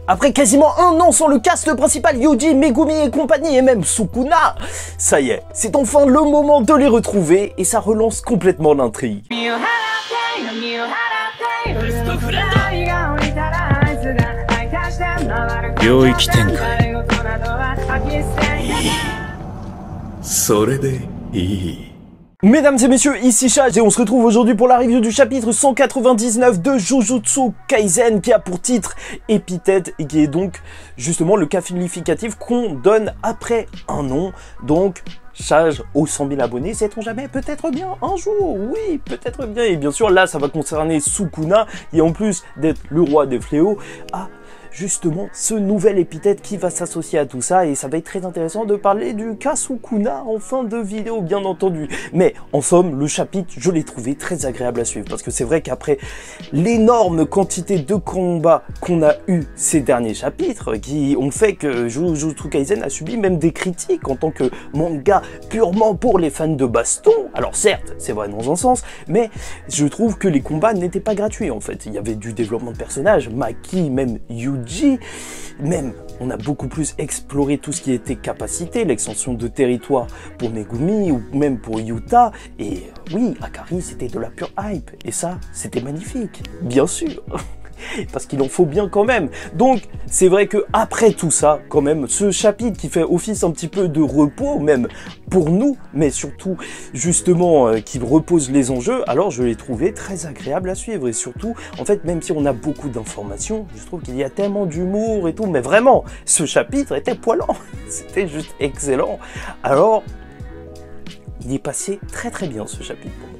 Après quasiment un an sans le cast principal Yuji, Megumi et compagnie et même Sukuna, ça y est, c'est enfin le moment de les retrouver et ça relance complètement l'intrigue. Mesdames et messieurs, ici Chage et on se retrouve aujourd'hui pour la review du chapitre 199 de Jujutsu Kaisen qui a pour titre Épithète et qui est donc justement le qualificatif qu'on donne après un nom. Donc Chage aux 100 000 abonnés, sait-on jamais, peut-être bien un jour, oui, peut-être bien. Et bien sûr là ça va concerner Sukuna et en plus d'être le roi des fléaux, justement ce nouvel épithète qui va s'associer à tout ça et ça va être très intéressant de parler du cas Sukuna en fin de vidéo bien entendu. Mais en somme le chapitre je l'ai trouvé très agréable à suivre parce que c'est vrai qu'après l'énorme quantité de combats qu'on a eu ces derniers chapitres qui ont fait que Jujutsu Kaisen a subi même des critiques en tant que manga purement pour les fans de baston. Alors certes c'est vrai dans un sens mais je trouve que les combats n'étaient pas gratuits en fait. Il y avait du développement de personnages, Maki, même Yuji, même on a beaucoup plus exploré tout ce qui était capacité, l'extension de territoire pour Megumi ou même pour Yuta. Et oui, Akari c'était de la pure hype et ça c'était magnifique, bien sûr. Parce qu'il en faut bien quand même. Donc c'est vrai que après tout ça quand même ce chapitre qui fait office un petit peu de repos même pour nous mais surtout justement qui repose les enjeux, alors je l'ai trouvé très agréable à suivre et surtout en fait même si on a beaucoup d'informations je trouve qu'il y a tellement d'humour et tout mais vraiment ce chapitre était poilant. C'était juste excellent. Alors il est passé très bien ce chapitre pour moi.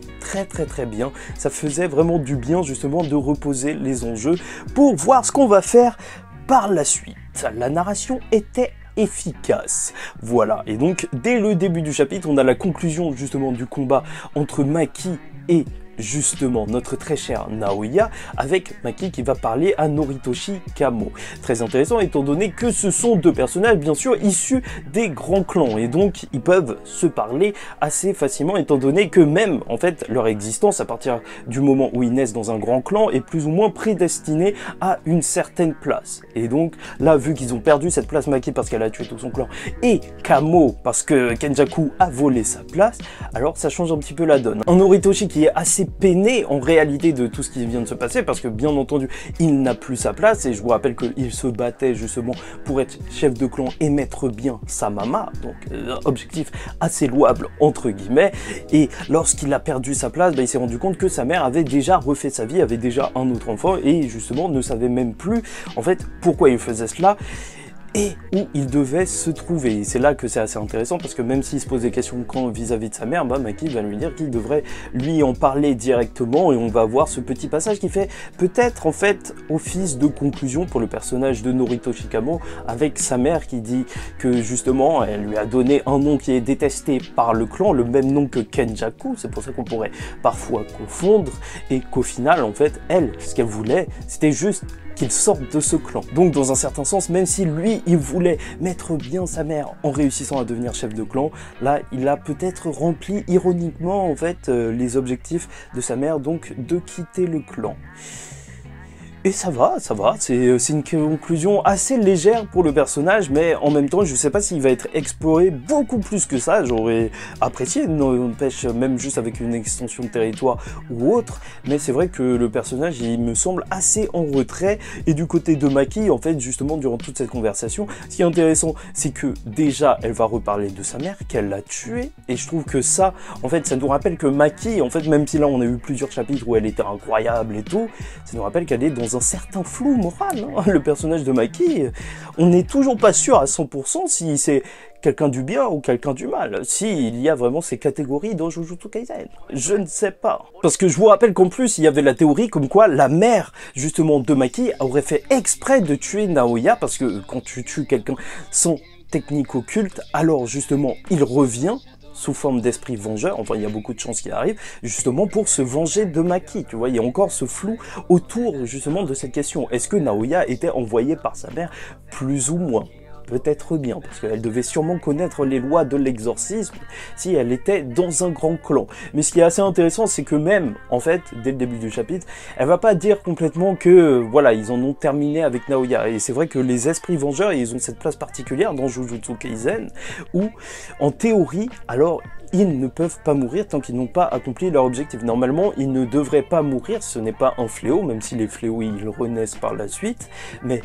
Très bien, ça faisait vraiment du bien justement de reposer les enjeux pour voir ce qu'on va faire par la suite. La narration était efficace, voilà, et donc dès le début du chapitre on a la conclusion justement du combat entre Maki et justement notre très cher Naoya, avec Maki qui va parler à Noritoshi Kamo. Très intéressant étant donné que ce sont deux personnages bien sûr issus des grands clans et donc ils peuvent se parler assez facilement étant donné que même en fait leur existence à partir du moment où ils naissent dans un grand clan est plus ou moins prédestinée à une certaine place. Et donc là vu qu'ils ont perdu cette place, Maki parce qu'elle a tué tout son clan et Kamo parce que Kenjaku a volé sa place, alors ça change un petit peu la donne. Un Noritoshi qui est assez peiné en réalité de tout ce qui vient de se passer parce que bien entendu il n'a plus sa place et je vous rappelle qu'il se battait justement pour être chef de clan et mettre bien sa mama, donc objectif assez louable entre guillemets, et lorsqu'il a perdu sa place il s'est rendu compte que sa mère avait déjà refait sa vie, avait déjà un autre enfant et justement ne savait même plus en fait pourquoi il faisait cela et où il devait se trouver. Et c'est là que c'est assez intéressant parce que même s'il se pose des questions vis-à-vis de sa mère, Maki va lui dire qu'il devrait lui en parler directement et on va voir ce petit passage qui fait peut-être en fait office de conclusion pour le personnage de Noritoshi Kamo avec sa mère qui dit que justement elle lui a donné un nom qui est détesté par le clan, le même nom que Kenjaku, c'est pour ça qu'on pourrait parfois confondre et qu'au final en fait elle, ce qu'elle voulait c'était juste qu'il sorte de ce clan. Donc dans un certain sens, même si lui il voulait mettre bien sa mère en réussissant à devenir chef de clan, là il a peut-être rempli ironiquement en fait les objectifs de sa mère, donc de quitter le clan. Et ça va, c'est une conclusion assez légère pour le personnage, mais en même temps, je sais pas s'il va être exploré beaucoup plus que ça, j'aurais apprécié, n'empêche même juste avec une extension de territoire ou autre, mais c'est vrai que le personnage, il me semble assez en retrait, et du côté de Maki, en fait, justement, durant toute cette conversation, ce qui est intéressant, c'est que déjà, elle va reparler de sa mère, qu'elle l'a tuée, et je trouve que ça, en fait, ça nous rappelle que Maki, en fait, même si là, on a eu plusieurs chapitres où elle était incroyable et tout, ça nous rappelle qu'elle est dans un certain flou moral, hein. Le personnage de Maki, on n'est toujours pas sûr à 100% si c'est quelqu'un du bien ou quelqu'un du mal, s'il y a vraiment ces catégories dans Jujutsu Kaisen. Je ne sais pas. Parce que je vous rappelle qu'en plus, il y avait la théorie comme quoi la mère, justement, de Maki aurait fait exprès de tuer Naoya, parce que quand tu tues quelqu'un sans technique occulte, alors justement, il revient sous forme d'esprit vengeur, enfin il y a beaucoup de chances qu'il arrive, justement pour se venger de Maki, tu vois, il y a encore ce flou autour justement de cette question, est-ce que Naoya était envoyé par sa mère, plus ou moins? peut-être bien, parce qu'elle devait sûrement connaître les lois de l'exorcisme si elle était dans un grand clan. Mais ce qui est assez intéressant, c'est que même, en fait, dès le début du chapitre, elle va pas dire complètement que, voilà, ils en ont terminé avec Naoya. Et c'est vrai que les esprits vengeurs, ils ont cette place particulière dans Jujutsu Kaisen, où, en théorie, alors, ils ne peuvent pas mourir tant qu'ils n'ont pas accompli leur objectif. Normalement, ils ne devraient pas mourir, ce n'est pas un fléau, même si les fléaux, ils renaissent par la suite. Mais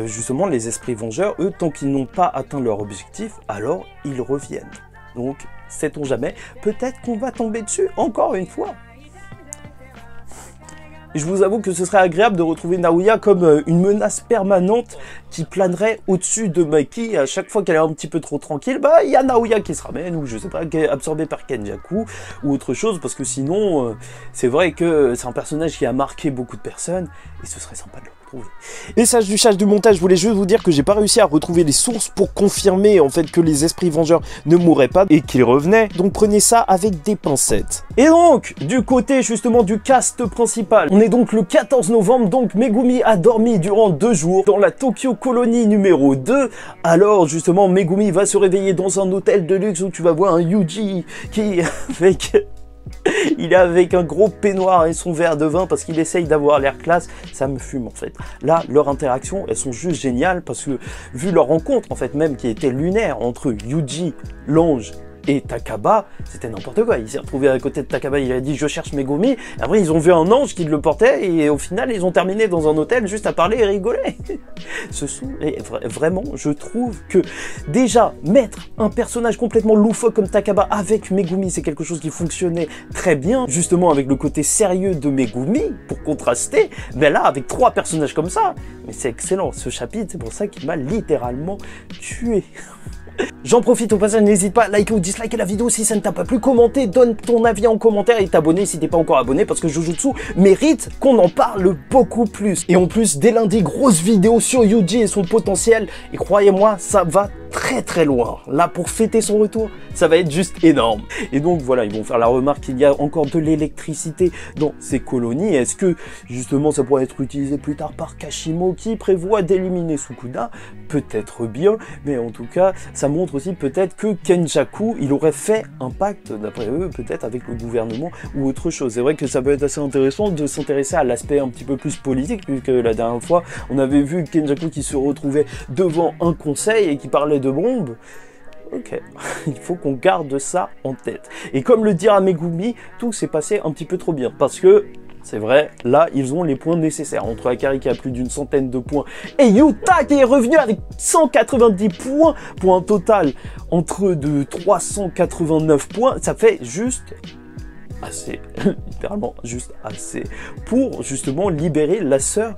justement, les esprits vengeurs, eux, tant qu'ils n'ont pas atteint leur objectif, alors ils reviennent. Donc, sait-on jamais, peut-être qu'on va tomber dessus encore une fois. Et je vous avoue que ce serait agréable de retrouver Naoya comme une menace permanente qui planerait au-dessus de Maki. À chaque fois qu'elle est un petit peu trop tranquille, bah il y a Naoya qui se ramène, ou je sais pas, qui est absorbé par Kenjaku, ou autre chose, parce que sinon, c'est vrai que c'est un personnage qui a marqué beaucoup de personnes, et ce serait sympa de le retrouver. Et sage du charge du montage, je voulais juste vous dire que j'ai pas réussi à retrouver les sources pour confirmer en fait que les esprits vengeurs ne mourraient pas et qu'ils revenaient, donc prenez ça avec des pincettes. Et donc, du côté justement du cast principal, on est donc le 14 novembre, donc Megumi a dormi durant 2 jours dans la Tokyo Colony numéro 2. Alors justement, Megumi va se réveiller dans un hôtel de luxe où tu vas voir un Yuji qui il est avec un gros peignoir et son verre de vin parce qu'il essaye d'avoir l'air classe. Ça me fume en fait. Là, leurs interactions, elles sont juste géniales parce que vu leur rencontre en fait même qui était lunaire entre Yuji, l'ange et Takaba, c'était n'importe quoi. Il s'est retrouvé à côté de Takaba, il a dit je cherche Megumi. Après ils ont vu un ange qui le portait et au final ils ont terminé dans un hôtel juste à parler et rigoler. Vraiment, je trouve que déjà mettre un personnage complètement loufoque comme Takaba avec Megumi, c'est quelque chose qui fonctionnait très bien, justement avec le côté sérieux de Megumi pour contraster. Mais là avec 3 personnages comme ça, mais c'est excellent. Ce chapitre, c'est pour ça qu'il m'a littéralement tué. J'en profite au passage, n'hésite pas à liker ou disliker la vidéo si ça ne t'a pas plu, commenter, donne ton avis en commentaire et t'abonner si t'es pas encore abonné parce que Jujutsu mérite qu'on en parle beaucoup plus. Et en plus, dès lundi, grosse vidéo sur Yuji et son potentiel et croyez-moi, ça va très loin. Là, pour fêter son retour, ça va être juste énorme. Et donc voilà, ils vont faire la remarque qu'il y a encore de l'électricité dans ces colonies. Est-ce que justement ça pourrait être utilisé plus tard par Kashimo qui prévoit d'éliminer Sukuna? Peut-être bien, mais en tout cas, ça montre aussi peut-être que Kenjaku, il aurait fait un pacte, d'après eux, peut-être avec le gouvernement ou autre chose. C'est vrai que ça peut être assez intéressant de s'intéresser à l'aspect un petit peu plus politique, puisque la dernière fois, on avait vu Kenjaku qui se retrouvait devant un conseil et qui parlait de bombes. Ok, il faut qu'on garde ça en tête. Et comme le dira Megumi, tout s'est passé un petit peu trop bien, parce que c'est vrai, là, ils ont les points nécessaires. Entre Akari qui a plus d'une centaine de points et Yuta qui est revenu avec 190 points pour un total entre de 389 points, ça fait juste assez, littéralement juste assez, pour justement libérer la sœur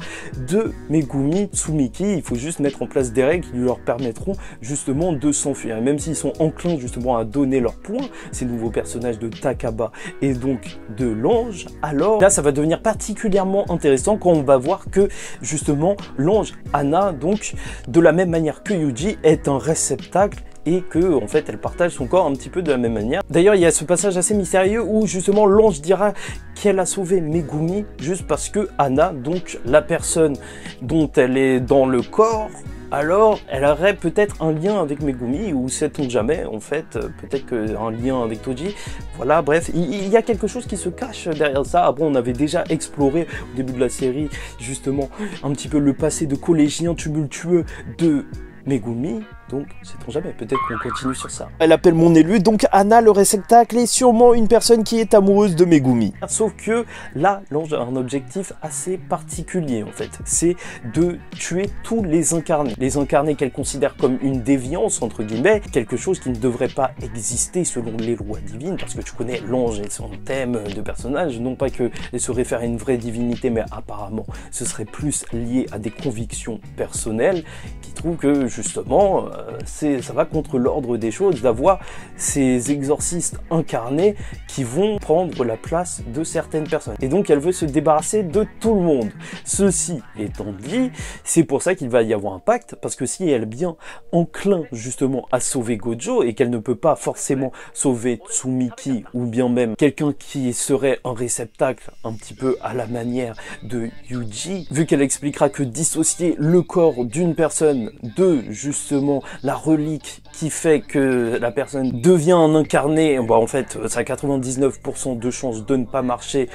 de Megumi, Tsumiki. Il faut juste mettre en place des règles qui leur permettront justement de s'enfuir. Et même s'ils sont enclins justement à donner leurs points, ces nouveaux personnages de Takaba et donc de l'ange, alors là ça va devenir particulièrement intéressant quand on va voir que justement l'ange Hana, donc de la même manière que Yuji, est un réceptacle et que en fait elle partage son corps un petit peu de la même manière. D'ailleurs il y a ce passage assez mystérieux où justement l'ange dira qu'elle a sauvé Megumi juste parce que Hana, donc la personne dont elle est dans le corps, alors elle aurait peut-être un lien avec Megumi, ou sait-on jamais, en fait, peut-être qu'un lien avec Toji. Voilà, bref, il y a quelque chose qui se cache derrière ça. Après, on avait déjà exploré au début de la série, justement, un petit peu le passé de collégien tumultueux de Megumi, donc sait-on jamais, peut-être qu'on continue sur ça. Elle appelle mon élu, donc Hana le réceptacle est sûrement une personne qui est amoureuse de Megumi. Sauf que là, l'ange a un objectif assez particulier en fait, c'est de tuer tous les incarnés. Les incarnés qu'elle considère comme une déviance, entre guillemets, quelque chose qui ne devrait pas exister selon les lois divines, parce que tu connais l'ange et son thème de personnage, non pas qu'elle se réfère à une vraie divinité, mais apparemment ce serait plus lié à des convictions personnelles, qui trouvent que justement ça va contre l'ordre des choses d'avoir ces exorcistes incarnés qui vont prendre la place de certaines personnes. Et donc elle veut se débarrasser de tout le monde. Ceci étant dit, c'est pour ça qu'il va y avoir un pacte, parce que si elle est bien enclin justement à sauver Gojo et qu'elle ne peut pas forcément sauver Tsumiki ou bien même quelqu'un qui serait un réceptacle un petit peu à la manière de Yuji, vu qu'elle expliquera que dissocier le corps d'une personne de justement justement la relique qui fait que la personne devient un incarné, bah en fait ça a 99% de chances de ne pas marcher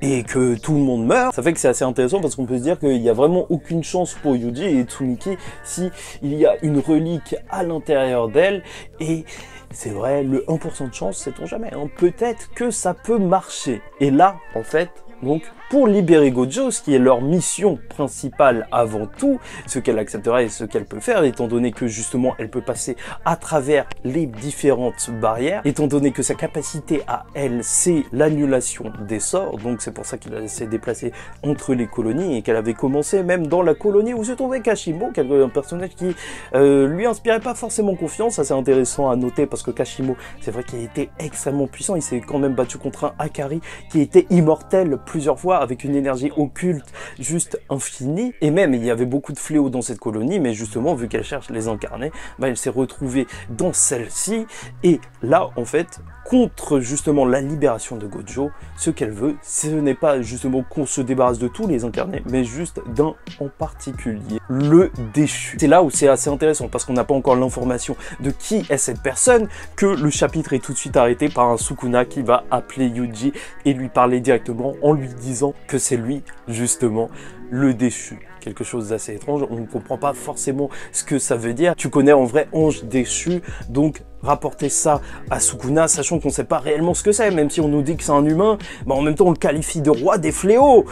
et que tout le monde meurt, ça fait que c'est assez intéressant parce qu'on peut se dire qu'il n'y a vraiment aucune chance pour Yuji et Tsuniki si il y a une relique à l'intérieur d'elle. Et c'est vrai, le 1% de chance, sait-on jamais, hein, peut-être que ça peut marcher. Et là, en fait, donc, pour libérer Gojo, ce qui est leur mission principale avant tout, ce qu'elle acceptera et ce qu'elle peut faire, étant donné que justement elle peut passer à travers les différentes barrières, étant donné que sa capacité à elle, c'est l'annulation des sorts, donc c'est pour ça qu'elle s'est déplacée entre les colonies et qu'elle avait commencé même dans la colonie où se trouvait Kashimo, un personnage qui lui inspirait pas forcément confiance. Ça c'est intéressant à noter parce que Kashimo, c'est vrai qu'il était extrêmement puissant, il s'est quand même battu contre un Akari qui était immortel plusieurs fois, avec une énergie occulte juste infinie, et même il y avait beaucoup de fléaux dans cette colonie, mais justement vu qu'elle cherche les incarnés, bah, elle s'est retrouvée dans celle-ci, et là en fait, contre justement la libération de Gojo, ce qu'elle veut, ce n'est pas justement qu'on se débarrasse de tous les incarnés, mais juste d'un en particulier, le déchu. C'est là où c'est assez intéressant, parce qu'on n'a pas encore l'information de qui est cette personne, que le chapitre est tout de suite arrêté par un Sukuna qui va appeler Yuji et lui parler directement en lui disant que c'est lui, justement, le déchu. Quelque chose d'assez étrange, on ne comprend pas forcément ce que ça veut dire. Tu connais en vrai ange déchu, donc rapporter ça à Sukuna, sachant qu'on ne sait pas réellement ce que c'est, même si on nous dit que c'est un humain, bah en même temps on le qualifie de roi des fléaux.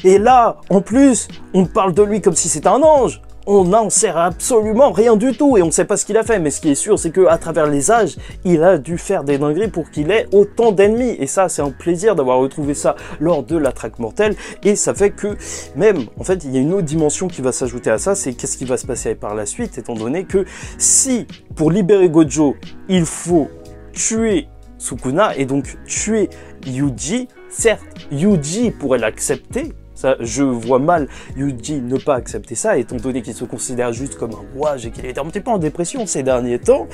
Et là, en plus, on parle de lui comme si c'était un ange. On n'en sait absolument rien du tout et on ne sait pas ce qu'il a fait, mais ce qui est sûr, c'est qu'à travers les âges, il a dû faire des dingueries pour qu'il ait autant d'ennemis. Et ça, c'est un plaisir d'avoir retrouvé ça lors de la traque mortelle. Et ça fait que même, en fait, il y a une autre dimension qui va s'ajouter à ça, c'est qu'est-ce qui va se passer par la suite, étant donné que si, pour libérer Gojo, il faut tuer Sukuna et donc tuer Yuji, certes, Yuji pourrait l'accepter. Ça, je vois mal Yuji ne pas accepter ça, étant donné qu'il se considère juste comme un rouage et qu'il est un petit peu en dépression ces derniers temps.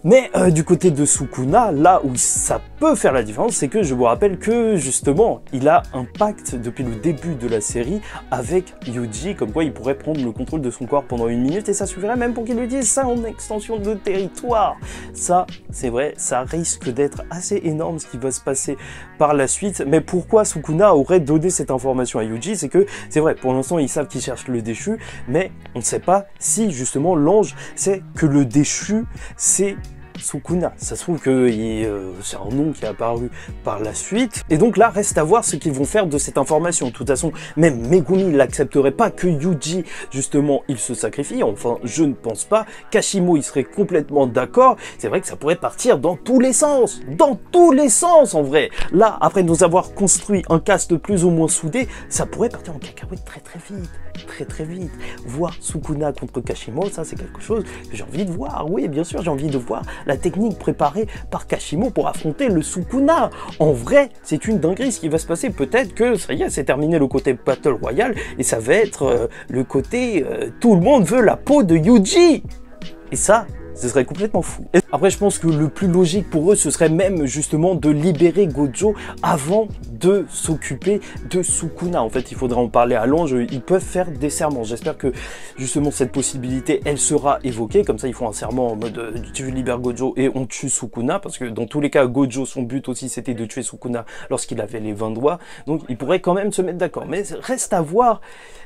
Mais du côté de Sukuna, là où ça peut faire la différence, c'est que je vous rappelle que justement, il a un pacte depuis le début de la série avec Yuji, comme quoi il pourrait prendre le contrôle de son corps pendant 1 minute et ça suffirait même pour qu'il lui dise ça en extension de territoire. Ça, c'est vrai, ça risque d'être assez énorme ce qui va se passer par la suite. Mais pourquoi Sukuna aurait donné cette information à Yuji? C'est que, c'est vrai, pour l'instant, ils savent qu'ils cherchent le déchu, mais on ne sait pas si justement l'ange sait que le déchu, c'est Sukuna. Ça se trouve que c'est un nom qui est apparu par la suite. Et donc là, reste à voir ce qu'ils vont faire de cette information. De toute façon, même Megumi n'accepterait pas que Yuji, justement, il se sacrifie. Enfin, je ne pense pas. Kashimo, il serait complètement d'accord. C'est vrai que ça pourrait partir dans tous les sens. Dans tous les sens, en vrai. Là, après nous avoir construit un cast plus ou moins soudé, ça pourrait partir en cacahuète très très vite. Très très vite. Voir Sukuna contre Kashimo, ça c'est quelque chose que j'ai envie de voir. Oui, bien sûr, j'ai envie de voir la technique préparée par Kashimo pour affronter le Sukuna. En vrai, c'est une dinguerie ce qui va se passer. Peut-être que ça y est, c'est terminé le côté Battle Royale et ça va être le côté tout le monde veut la peau de Yuji. Et ça, ce serait complètement fou. Et après, je pense que le plus logique pour eux, ce serait même justement de libérer Gojo avant de s'occuper de Sukuna. En fait, il faudra en parler à l'ange. Ils peuvent faire des serments. J'espère que justement cette possibilité, elle sera évoquée. Comme ça, ils font un serment en mode tu libères Gojo et on tue Sukuna. Parce que dans tous les cas, Gojo, son but aussi, c'était de tuer Sukuna lorsqu'il avait les 20 doigts. Donc, ils pourraient quand même se mettre d'accord. Mais reste à voir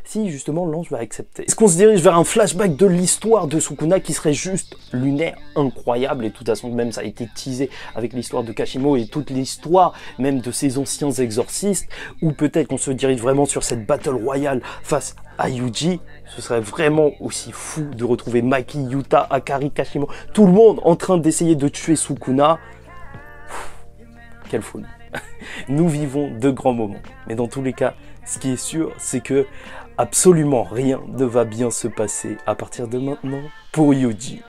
si justement l'ange va accepter. Est-ce qu'on se dirige vers un flashback de l'histoire de Sukuna qui serait juste lunaire, incroyable, et de toute façon même ça a été teasé avec l'histoire de Kashimo et toute l'histoire même de ses anciens exorcistes, ou peut-être qu'on se dirige vraiment sur cette battle royale face à Yuji. Ce serait vraiment aussi fou de retrouver Maki, Yuta, Akari, Kashimo, tout le monde en train d'essayer de tuer Sukuna. Quelle folie. Nous vivons de grands moments, mais dans tous les cas, ce qui est sûr, c'est que absolument rien ne va bien se passer à partir de maintenant pour Yuji.